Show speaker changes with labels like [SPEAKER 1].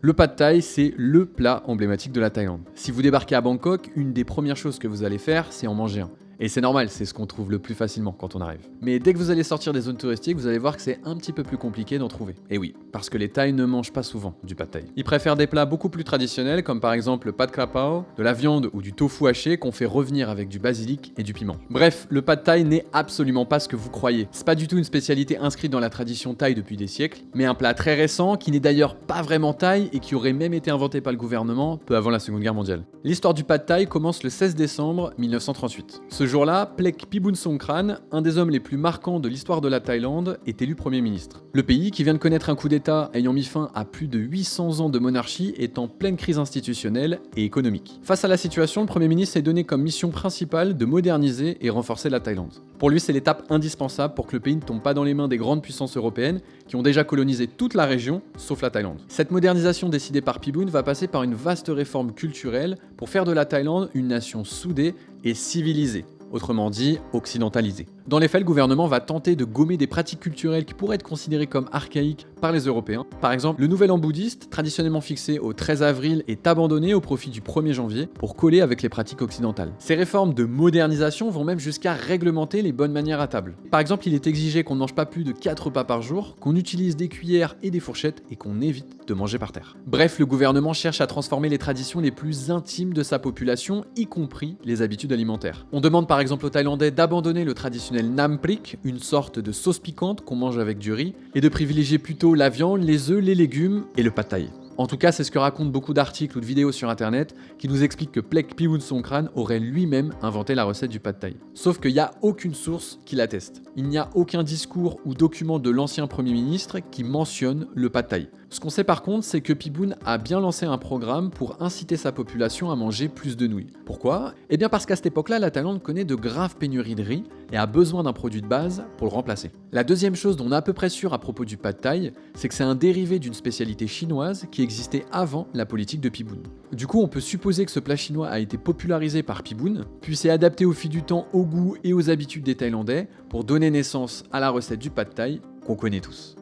[SPEAKER 1] Le pad thai, c'est le plat emblématique de la Thaïlande. Si vous débarquez à Bangkok, une des premières choses que vous allez faire, c'est en manger un. Et c'est normal, c'est ce qu'on trouve le plus facilement quand on arrive. Mais dès que vous allez sortir des zones touristiques, vous allez voir que c'est un petit peu plus compliqué d'en trouver. Et oui, parce que les Thaïs ne mangent pas souvent du pad thai. Ils préfèrent des plats beaucoup plus traditionnels, comme par exemple le pad krapao, de la viande ou du tofu haché qu'on fait revenir avec du basilic et du piment. Bref, le pad thai n'est absolument pas ce que vous croyez. C'est pas du tout une spécialité inscrite dans la tradition thaï depuis des siècles, mais un plat très récent qui n'est d'ailleurs pas vraiment thaï et qui aurait même été inventé par le gouvernement peu avant la Seconde Guerre mondiale. L'histoire du pad thai commence le 16 décembre 1938. Ce jour-là, Plek Phibun Songkhran, un des hommes les plus marquants de l'histoire de la Thaïlande, est élu Premier ministre. Le pays, qui vient de connaître un coup d'État ayant mis fin à plus de 800 ans de monarchie, est en pleine crise institutionnelle et économique. Face à la situation, le Premier ministre s'est donné comme mission principale de moderniser et renforcer la Thaïlande. Pour lui, c'est l'étape indispensable pour que le pays ne tombe pas dans les mains des grandes puissances européennes qui ont déjà colonisé toute la région, sauf la Thaïlande. Cette modernisation décidée par Phibun va passer par une vaste réforme culturelle pour faire de la Thaïlande une nation soudée et civilisée. Autrement dit, occidentalisée. Dans les faits, le gouvernement va tenter de gommer des pratiques culturelles qui pourraient être considérées comme archaïques par les Européens. Par exemple, le nouvel an bouddhiste, traditionnellement fixé au 13 avril, est abandonné au profit du 1er janvier pour coller avec les pratiques occidentales. Ces réformes de modernisation vont même jusqu'à réglementer les bonnes manières à table. Par exemple, il est exigé qu'on ne mange pas plus de 4 repas par jour, qu'on utilise des cuillères et des fourchettes et qu'on évite de manger par terre. Bref, le gouvernement cherche à transformer les traditions les plus intimes de sa population, y compris les habitudes alimentaires. On demande par exemple aux Thaïlandais d'abandonner le traditionnel nam prik, une sorte de sauce piquante qu'on mange avec du riz, et de privilégier plutôt la viande, les œufs, les légumes et le pad thai. En tout cas, c'est ce que racontent beaucoup d'articles ou de vidéos sur internet qui nous expliquent que Plek Phibun Songkhran aurait lui-même inventé la recette du pad thai. Sauf qu'il n'y a aucune source qui l'atteste. Il n'y a aucun discours ou document de l'ancien Premier ministre qui mentionne le pad thai. Ce qu'on sait par contre, c'est que Phibun a bien lancé un programme pour inciter sa population à manger plus de nouilles. Pourquoi ? Eh bien parce qu'à cette époque-là, la Thaïlande connaît de graves pénuries de riz et a besoin d'un produit de base pour le remplacer. La deuxième chose dont on est à peu près sûr à propos du pad thai, c'est que c'est un dérivé d'une spécialité chinoise qui existait avant la politique de Phibun. Du coup, on peut supposer que ce plat chinois a été popularisé par Phibun, puis s'est adapté au fil du temps au goût et aux habitudes des Thaïlandais pour donner naissance à la recette du pad thai qu'on connaît tous.